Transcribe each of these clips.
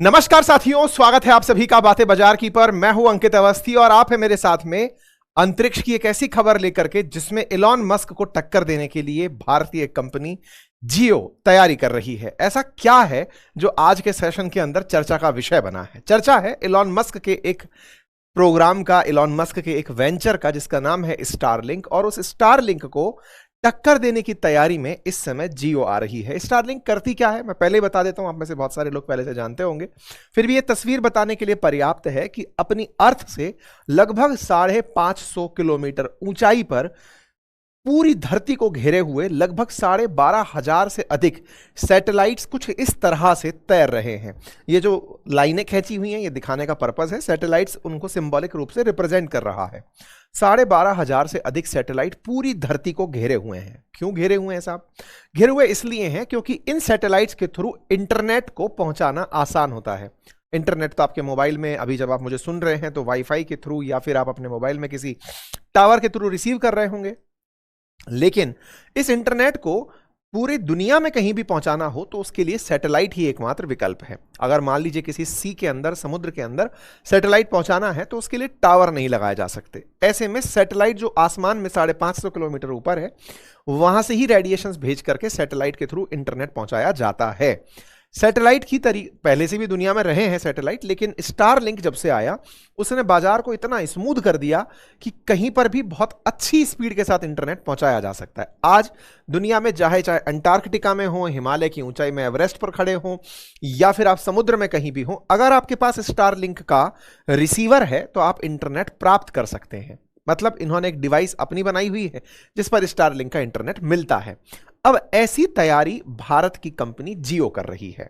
नमस्कार साथियों, स्वागत है आप सभी का बातें बाजार की पर। मैं हूं अंकित अवस्थी और आप है मेरे साथ में अंतरिक्ष की एक ऐसी खबर लेकर के जिसमें इलॉन मस्क को टक्कर देने के लिए भारतीय कंपनी जियो तैयारी कर रही है। ऐसा क्या है जो आज के सेशन के अंदर चर्चा का विषय बना है? चर्चा है इलॉन मस्क के एक प्रोग्राम का, इलॉन मस्क के एक वेंचर का जिसका नाम है स्टारलिंक, और उस स्टारलिंक को टक्कर देने की तैयारी में इस समय जियो आ रही है। स्टारलिंक करती क्या है मैं पहले ही बता देता हूं, आप में से बहुत सारे लोग पहले से जानते होंगे, फिर भी यह तस्वीर बताने के लिए पर्याप्त है कि अपनी अर्थ से लगभग 550 किलोमीटर ऊंचाई पर पूरी धरती को घेरे हुए लगभग 12,500 से अधिक सैटेलाइट्स कुछ इस तरह से तैर रहे हैं। ये जो लाइनें खींची हुई हैं ये दिखाने का पर्पस है, सैटेलाइट्स उनको सिंबॉलिक रूप से रिप्रेजेंट कर रहा है। 12,500 से अधिक सैटेलाइट पूरी धरती को घेरे हुए हैं। क्यों घेरे हुए हैं साहब? घेरे हुए इसलिए हैं क्योंकि इन सैटेलाइट्स के थ्रू इंटरनेट को पहुंचाना आसान होता है। इंटरनेट तो आपके मोबाइल में, अभी जब आप मुझे सुन रहे हैं तो वाईफाई के थ्रू या फिर आप अपने मोबाइल में किसी टावर के थ्रू रिसीव कर रहे होंगे, लेकिन इस इंटरनेट को पूरी दुनिया में कहीं भी पहुंचाना हो तो उसके लिए सैटेलाइट ही एकमात्र विकल्प है। अगर मान लीजिए किसी सी के अंदर, समुद्र के अंदर सैटेलाइट पहुंचाना है तो उसके लिए टावर नहीं लगाए जा सकते। ऐसे में सैटेलाइट जो आसमान में 550 किलोमीटर ऊपर है वहां से ही रेडिएशंस भेज करके सैटेलाइट के थ्रू इंटरनेट पहुंचाया जाता है। सैटेलाइट की पहले से भी दुनिया में रहे हैं सैटेलाइट, लेकिन स्टारलिंक जब से आया उसने बाजार को इतना स्मूथ कर दिया कि कहीं पर भी बहुत अच्छी स्पीड के साथ इंटरनेट पहुंचाया जा सकता है। आज दुनिया में चाहे अंटार्कटिका में हो, हिमालय की ऊंचाई में एवरेस्ट पर खड़े हो, या फिर आप समुद्र में कहीं भी हो, अगर आपके पास स्टारलिंक का रिसीवर है तो आप इंटरनेट प्राप्त कर सकते हैं। मतलब इन्होंने एक डिवाइस अपनी बनाई हुई है जिस पर स्टारलिंक का इंटरनेट मिलता है। अब ऐसी तैयारी भारत की कंपनी जियो कर रही है।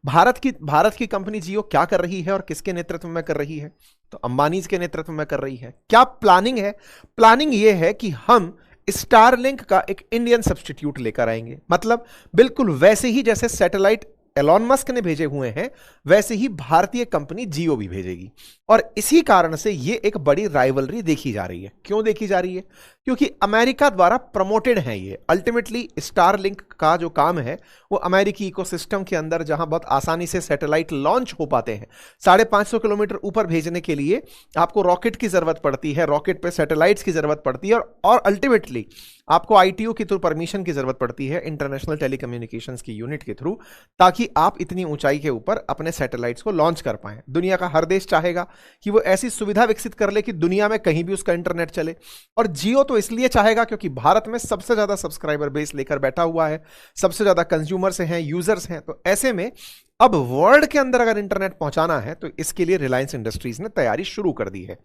भारत की कंपनी जियो क्या कर रही है और किसके नेतृत्व में कर रही है? तो अंबानीज के नेतृत्व में कर रही है। क्या प्लानिंग है? प्लानिंग यह है कि हम स्टारलिंक का एक इंडियन सब्स्टिट्यूट लेकर आएंगे। मतलब बिल्कुल वैसे ही जैसे सैटेलाइट एलॉन मस्क ने भेजे हुए हैं वैसे ही भारतीय कंपनी जियो भी भेजेगी। और इसी कारण से यह एक बड़ी राइवलरी देखी जा रही है। क्यों देखी जा रही है? क्योंकि अमेरिका द्वारा प्रमोटेड है ये। अल्टीमेटली स्टारलिंक का जो काम है वो अमेरिकी इकोसिस्टम के अंदर, जहां बहुत आसानी से सैटेलाइट लॉन्च हो पाते हैं। 550 किलोमीटर ऊपर भेजने के लिए आपको रॉकेट की जरूरत पड़ती है, रॉकेट पे सैटेलाइट्स की जरूरत पड़ती है, और अल्टीमेटली आपको आईटीयू के थ्रू परमिशन की जरूरत पड़ती है, इंटरनेशनल टेलीकम्युनिकेशंस की यूनिट के थ्रू, ताकि आप इतनी ऊंचाई के ऊपर अपने सैटेलाइट्स को लॉन्च कर पाएं। दुनिया का हर देश चाहेगा कि वो ऐसी सुविधा विकसित कर ले कि दुनिया में कहीं भी उसका इंटरनेट चले, और जियो तो इसलिए चाहेगा क्योंकि भारत में सबसे ज्यादा सब्सक्राइबर बेस लेकर बैठा हुआ है, सबसे ज्यादा कंज्यूमर्स हैं, यूजर्स हैं। तो ऐसे में अब वर्ल्ड के अंदर अगर इंटरनेट पहुंचाना है तो इसके लिए रिलायंस इंडस्ट्रीज ने तैयारी शुरू कर दी है।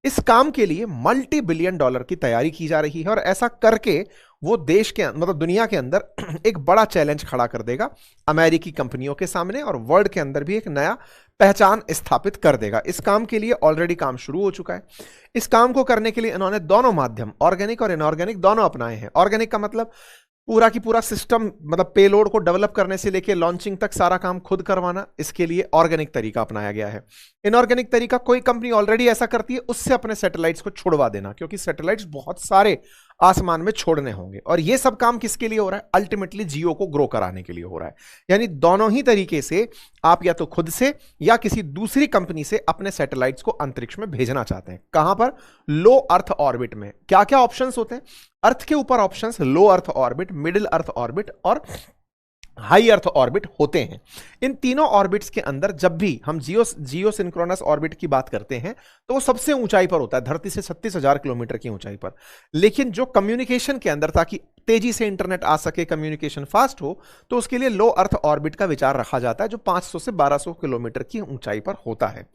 इस काम के लिए मल्टी बिलियन डॉलर की तैयारी की जा रही है, और ऐसा करके वो देश के मतलब दुनिया के अंदर एक बड़ा चैलेंज खड़ा कर देगा अमेरिकी कंपनियों के सामने, और वर्ल्ड के अंदर भी एक नया पहचान स्थापित कर देगा। इस काम के लिए ऑलरेडी काम शुरू हो चुका है। इस काम को करने के लिए इन्होंने दोनों माध्यम, ऑर्गेनिक और इनऑर्गेनिक, दोनों अपनाए हैं। ऑर्गेनिक का मतलब पूरा की पूरा सिस्टम, मतलब पेलोड को डेवलप करने से लेकर लॉन्चिंग तक सारा काम खुद करवाना, इसके लिए ऑर्गेनिक तरीका अपनाया गया है। इनऑर्गेनिक तरीका, कोई कंपनी ऑलरेडी ऐसा करती है उससे अपने सैटेलाइट्स को छुड़वा देना, क्योंकि सैटेलाइट्स बहुत सारे आसमान में छोड़ने होंगे। और ये सब काम किसके लिए हो रहा है? अल्टीमेटली जियो को ग्रो कराने के लिए हो रहा है। यानी दोनों ही तरीके से आप या तो खुद से या किसी दूसरी कंपनी से अपने सैटेलाइट्स को अंतरिक्ष में भेजना चाहते हैं। कहां पर? लो अर्थ ऑर्बिट में। क्या क्या ऑप्शंस होते हैं अर्थ के ऊपर? Options low earth orbit, middle earth orbit और हाई अर्थ ऑर्बिट होते हैं। इन तीनों ऑर्बिट्स के अंदर जब भी हम जियो सिंक्रोनस ऑर्बिट की बात करते हैं तो वो सबसे ऊंचाई पर होता है, धरती से 36,000 किलोमीटर की ऊंचाई पर। लेकिन जो कम्युनिकेशन के अंदर, ताकि तेजी से इंटरनेट आ सके, कम्युनिकेशन फास्ट हो, तो उसके लिए लो अर्थ ऑर्बिट का विचार रखा जाता है, जो 500 से 1200 किलोमीटर की ऊंचाई पर होता है।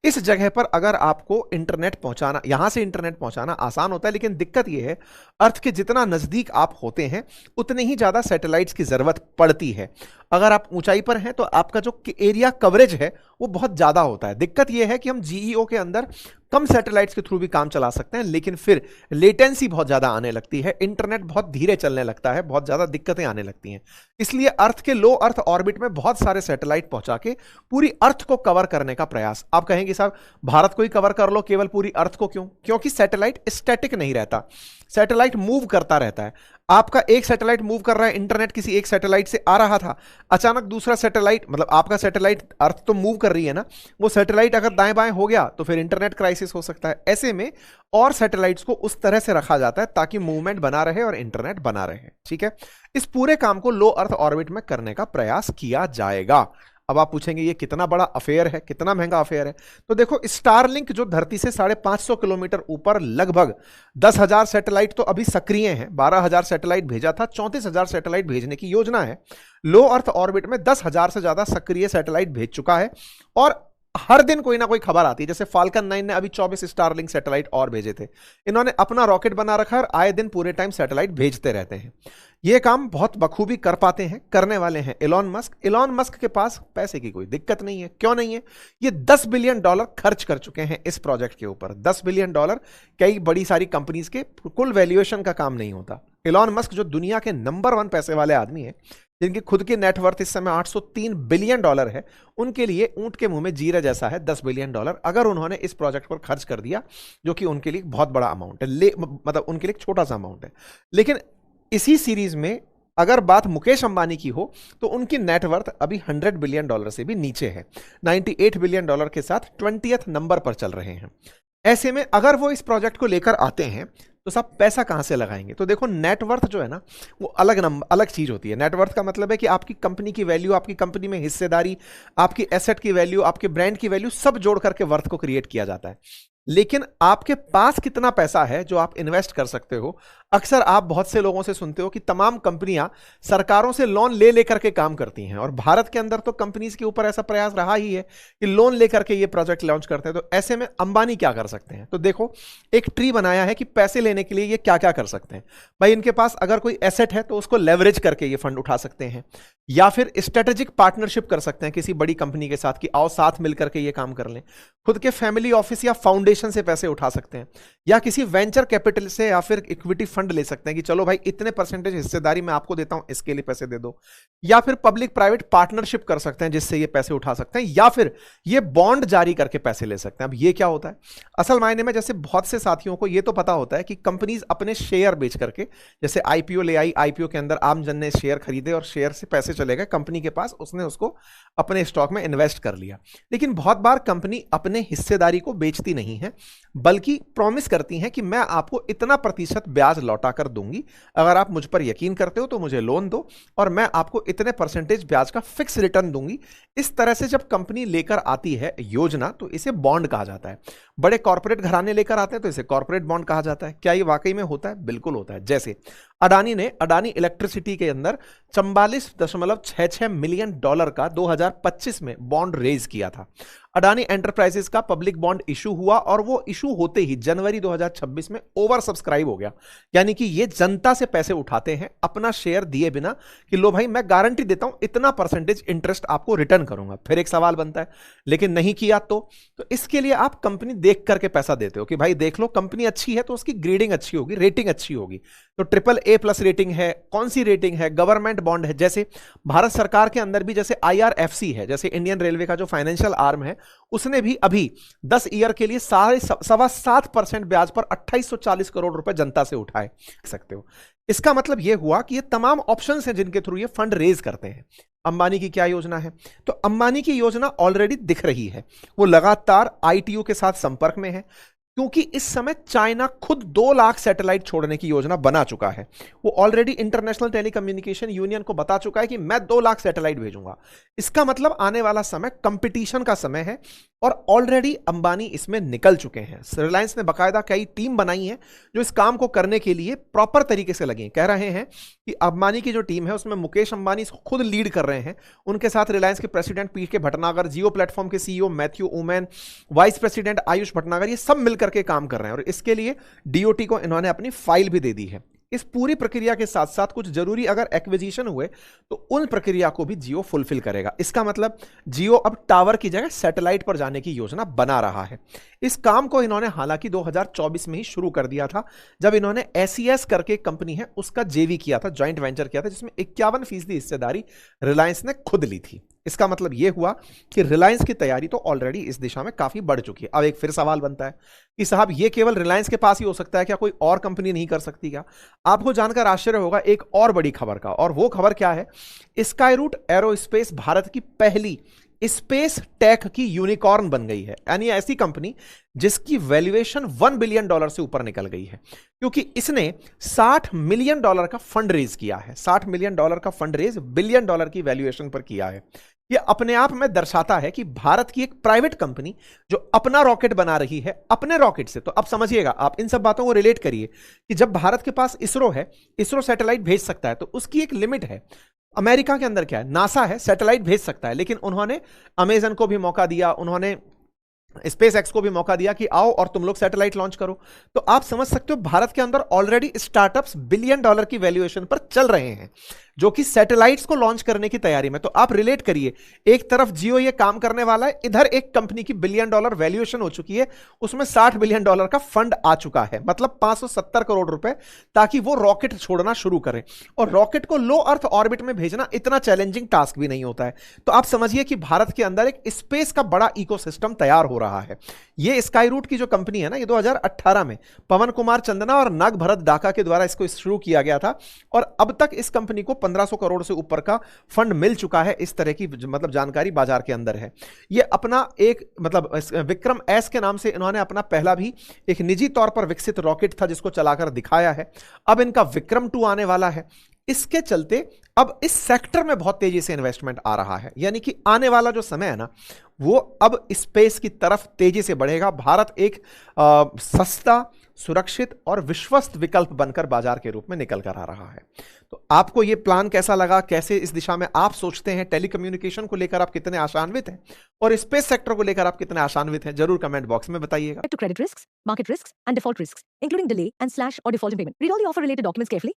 इस जगह पर अगर आपको इंटरनेट पहुंचाना, यहां से इंटरनेट पहुंचाना आसान होता है, लेकिन दिक्कत यह है अर्थ के जितना नजदीक आप होते हैं उतने ही ज्यादा सैटेलाइट्स की जरूरत पड़ती है। अगर आप ऊंचाई पर हैं तो आपका जो एरिया कवरेज है वो बहुत ज्यादा होता है। दिक्कत यह है कि हम जीईओ के अंदर कम सैटेलाइट्स के थ्रू भी काम चला सकते हैं, लेकिन फिर लेटेंसी बहुत ज्यादा आने लगती है, इंटरनेट बहुत धीरे चलने लगता है, बहुत ज्यादा दिक्कतें आने लगती हैं। इसलिए अर्थ के लो अर्थ ऑर्बिट में बहुत सारे सैटेलाइट पहुंचा के पूरी अर्थ को कवर करने का प्रयास। आप कहेंगे साहब भारत को ही कवर कर लो, केवल पूरी अर्थ को क्यों? क्योंकि सैटेलाइट स्टैटिक नहीं रहता, सैटेलाइट मूव करता रहता है। आपका एक सैटेलाइट मूव कर रहा है, इंटरनेट किसी एक सैटेलाइट से आ रहा था, अचानक दूसरा सैटेलाइट, मतलब आपका सैटेलाइट, अर्थ तो मूव कर रही है ना, वो सैटेलाइट अगर दाएं बाएं हो गया तो फिर इंटरनेट क्राइसिस हो सकता है। ऐसे में और सैटेलाइट्स को उस तरह से रखा जाता है ताकि मूवमेंट बना रहे और इंटरनेट बना रहे। ठीक है, इस पूरे काम को लो अर्थ ऑर्बिट में करने का प्रयास किया जाएगा। अब आप पूछेंगे ये कितना बड़ा अफेयर है, कितना महंगा अफेयर है? तो देखो, स्टारलिंक जो धरती से 550 किलोमीटर ऊपर लगभग 10,000 सैटेलाइट तो अभी सक्रिय हैं, 12,000 सैटेलाइट भेजा था, 34,000 सैटेलाइट भेजने की योजना है। लो अर्थ ऑर्बिट में 10,000 से ज्यादा सक्रिय सैटेलाइट भेज चुका है और हर दिन कोई ना कोई खबर आती है। जैसे फाल्कन 9 ने अभी 24 स्टारलिंक सैटेलाइट और भेजे थे। इन्होंने अपना रॉकेट बना रखा है और आए दिन पूरे टाइम सैटेलाइट भेजते रहते हैं। ये काम बहुत बखूबी कर पाते हैं, करने वाले हैं एलॉन मस्क। एलॉन मस्क के पास पैसे की कोई दिक्कत नहीं है। क्यों नहीं है? ये $10 बिलियन खर्च कर चुके हैं इस प्रोजेक्ट के ऊपर। $10 बिलियन कई बड़ी सारी कंपनीज के कुल वैल्यूएशन का काम नहीं होता। एलॉन मस्क जो दुनिया के नंबर 1 पैसे वाले आदमी है, जिनकी खुद की नेटवर्थ इस समय $803 बिलियन है, उनके लिए ऊंट के मुंह में जीरा जैसा है $10 बिलियन अगर उन्होंने इस प्रोजेक्ट पर खर्च कर दिया, जो कि उनके लिए बहुत बड़ा अमाउंट है, मतलब उनके लिए छोटा सा अमाउंट है। लेकिन इसी सीरीज में अगर बात मुकेश अंबानी की हो तो उनकी नेटवर्थ अभी $100 बिलियन से भी नीचे है, $98 बिलियन के साथ 20th नंबर पर चल रहे हैं। ऐसे में अगर वो इस प्रोजेक्ट को लेकर आते हैं तो सब पैसा कहां से लगाएंगे? तो देखो, नेटवर्थ जो है ना, वो अलग चीज होती है। नेटवर्थ का मतलब है कि आपकी कंपनी की वैल्यू, आपकी कंपनी में हिस्सेदारी, आपकी एसेट की वैल्यू, आपके ब्रांड की वैल्यू, सब जोड़ करके वर्थ को क्रिएट किया जाता है। लेकिन आपके पास कितना पैसा है जो आप इन्वेस्ट कर सकते हो? अक्सर आप बहुत से लोगों से सुनते हो कि तमाम कंपनियां सरकारों से लोन ले लेकर के काम करती हैं, और भारत के अंदर तो कंपनीज के ऊपर ऐसा प्रयास रहा ही है कि लोन लेकर के ये प्रोजेक्ट लॉन्च करते हैं। तो ऐसे में अंबानी क्या कर सकते हैं? तो देखो, एक ट्री बनाया है कि पैसे लेने के लिए ये क्या क्या कर सकते हैं। भाई, इनके पास अगर कोई एसेट है तो उसको लेवरेज करके ये फंड उठा सकते हैं, या फिर स्ट्रेटेजिक पार्टनरशिप कर सकते हैं किसी बड़ी कंपनी के साथ कि आओ साथ मिलकर के ये काम कर लें। खुद के फैमिली ऑफिस या फाउंडेशन से पैसे उठा सकते हैं, या किसी वेंचर कैपिटल से या फिर इक्विटी फंड ले सकते हैं कि चलो भाई इतने परसेंटेज हिस्सेदारी मैं आपको देता हूं, इसके लिए पैसे दे दो। या फिर पब्लिक प्राइवेट पार्टनरशिप कर सकते हैं जिससे ये पैसे उठा सकते हैं, या फिर ये बॉन्ड जारी करके पैसे ले सकते हैं। अब ये क्या होता है असल मायने में? जैसे बहुत से साथियों को ये तो पता होता है कि कंपनीज अपने शेयर बेच करके, जैसे आईपीओ ले आई, आईपीओ के अंदर आम जन ने शेयर खरीदे और शेयर से पैसे चले गए कंपनी के पास, उसने उसको अपने स्टॉक में इन्वेस्ट कर लिया। लेकिन बहुत बार कंपनी अपने हिस्सेदारी को बेचती नहीं है, बल्कि प्रॉमिस करती हैं कि मैं आपको इतना प्रतिशत ब्याज लौटा कर दूंगी, अगर आप मुझ पर यकीन करते हो तो मुझे लोन दो और मैं आपको इतने परसेंटेज ब्याज का फिक्स रिटर्न दूंगी। इस तरह से जब कंपनी लेकर आती है योजना तो इसे बॉन्ड कहा जाता है। बड़े कॉर्पोरेट घराने लेकर आते हैं तो इसे कॉर्पोरेट बॉन्ड कहा जाता है। क्या ये वाकई में होता है? बिल्कुल होता है। जैसे अडानी ने अडानी इलेक्ट्रिसिटी के अंदर 44.66 मिलियन डॉलर का 2025 में बॉन्ड रेज किया था। अडानी एंटरप्राइजेस का पब्लिक बॉन्ड इशू हुआ और वो इशू होते ही जनवरी 2026 में ओवर सब्सक्राइब हो गया। यानी कि ये जनता से पैसे उठाते हैं अपना शेयर दिए बिना कि लो भाई मैं गारंटी देता हूं इतना परसेंटेज इंटरेस्ट आपको रिटर्न करूंगा। फिर एक सवाल बनता है, लेकिन नहीं किया तो इसके लिए आप कंपनी देख करके पैसा देते हो कि भाई देख लो कंपनी अच्छी है तो उसकी ग्रेडिंग अच्छी होगी, रेटिंग अच्छी होगी। तो AAA+ रेटिंग है, कौन सी रेटिंग है? गवर्नमेंट बॉन्ड है। जैसे भारत सरकार के अंदर भी जैसे IRFC है, जैसे इंडियन रेलवे का जो फाइनेंशियल आर्म है, उसने भी अभी 10 ईयर के लिए 7.25% ब्याज पर 2840 करोड़ रुपए जनता से उठाए सकते हो। इसका मतलब यह हुआ कि ये तमाम ऑप्शंस हैं जिनके थ्रू ये फंड रेज करते हैं। अंबानी की क्या योजना है? तो अंबानी की योजना ऑलरेडी दिख रही है। वो लगातार ITU के साथ संपर्क में है, क्योंकि इस समय चाइना खुद 2 लाख सैटेलाइट छोड़ने की योजना बना चुका है। वो ऑलरेडी इंटरनेशनल टेलीकम्युनिकेशन यूनियन को बता चुका है कि मैं 2 लाख सैटेलाइट भेजूंगा। इसका मतलब आने वाला समय कंपटीशन का समय है और ऑलरेडी अंबानी इसमें निकल चुके हैं। रिलायंस ने बाकायदा कई टीम बनाई है जो इस काम को करने के लिए प्रॉपर तरीके से लगे। कह रहे हैं कि अंबानी की जो टीम है उसमें मुकेश अंबानी इसको खुद लीड कर रहे हैं। उनके साथ रिलायंस के प्रेसिडेंट PK भटनागर, जियो प्लेटफॉर्म के CEO Matthew woman, vice president Ayush Bhatnagar, ये सब मिलकर के काम कर रहे हैं और इसके लिए DOT को इन्होंने अपनी फाइल भी दे दी है। इस पूरी प्रक्रिया के साथ साथ कुछ जरूरी अगर एक्विजिशन हुए तो उन प्रक्रिया को भी जियो फुलफिल करेगा। इसका मतलब जियो अब टावर की जगह सैटेलाइट पर जाने की योजना बना रहा है। इस काम को इन्होंने हालांकि 2024 में ही शुरू कर दिया था, जब इन्होंने एसईएस करके कंपनी है उसका जेवी किया था, जॉइंट वेंचर किया था, जिसमें 51% हिस्सेदारी रिलायंस ने खुद ली थी। इसका मतलब यह हुआ कि रिलायंस की तैयारी तो ऑलरेडी इस दिशा में काफी बढ़ चुकी है। अब एक फिर सवाल बनता है कि साहब ये केवल रिलायंस के पास ही हो सकता है क्या, कोई और कंपनी नहीं कर सकती क्या? आपको जानकर आश्चर्य होगा एक और बड़ी खबर का, और वो खबर क्या है, स्काईरूट एरोस्पेस भारत की पहली स्पेस टेक की यूनिकॉर्न बन गई है। यानी ऐसी कंपनी जिसकी वैल्यूएशन $1 बिलियन से ऊपर निकल गई है, क्योंकि इसने $60 मिलियन का फंड रेज किया है। $60 मिलियन का फंड रेज $1 बिलियन की वैल्यूएशन पर किया है। यह अपने आप में दर्शाता है कि भारत की एक प्राइवेट कंपनी जो अपना रॉकेट बना रही है अपने रॉकेट से। तो अब समझिएगा, आप इन सब बातों को रिलेट करिए कि जब भारत के पास इसरो है, इसरो सैटेलाइट भेज सकता है, तो उसकी एक लिमिट है। अमेरिका के अंदर क्या है, नासा है, सैटेलाइट भेज सकता है, लेकिन उन्होंने अमेजन को भी मौका दिया, उन्होंने स्पेस एक्स को भी मौका दिया कि आओ और तुम लोग सैटेलाइट लॉन्च करो। तो आप समझ सकते हो भारत के अंदर ऑलरेडी स्टार्टअप्स $1 बिलियन की वैल्यूएशन पर चल रहे हैं, जो कि सैटेलाइट्स को लॉन्च करने की तैयारी में। तो आप रिलेट करिए, एक तरफ जियो ये काम करने वाला है, इधर एक कंपनी की $1 बिलियन वैल्यूएशन हो चुकी है, उसमें $60 बिलियन का फंड आ चुका है, मतलब 570 करोड़ रुपए, ताकि वो रॉकेट छोड़ना शुरू करें। और रॉकेट को लो अर्थ ऑर्बिट में भेजना इतना चैलेंजिंग टास्क भी नहीं होता है। तो आप समझिए कि भारत के अंदर एक स्पेस का बड़ा इकोसिस्टम तैयार हो रहा है। ये स्काईरूट की जो कंपनी है ना, ये 2018 में पवन कुमार चंदना और नाग भरत डाका के द्वारा इसको शुरू किया गया था, और अब तक इस कंपनी को 1500 करोड़ से ऊपर का फंड मिल चुका है। इस तरह की मतलब जानकारी बाजार के अंदर है। ये अपना एक मतलब विक्रम एस के नाम से इन्होंने अपना पहला भी एक निजी तौर पर विकसित रॉकेट था जिसको चलाकर दिखाया है। अब इनका विक्रम 2 आने वाला है। इसके चलते अब इस सेक्टर में बहुत तेजी से इन्वेस्टमेंट आ रहा है, यानी कि आने वाला जो समय है ना, वो अब स्पेस की तरफ तेजी से बढ़ेगा। भारत एक सस्ता, सुरक्षित और विश्वस्त विकल्प बनकर बाजार के रूप में निकल कर आ रहा है। तो आपको यह प्लान कैसा लगा, कैसे इस दिशा में आप सोचते हैं, टेलीकम्युनिकेशन को लेकर आप कितने आशान्वित हैं और स्पेस सेक्टर को लेकर आप कितने आशान्वित हैं, जरूर कमेंट बॉक्स में बताइएगा। To credit risks, market risks, and default risks, including delay and/or default in payment. Read all the offer-related documents carefully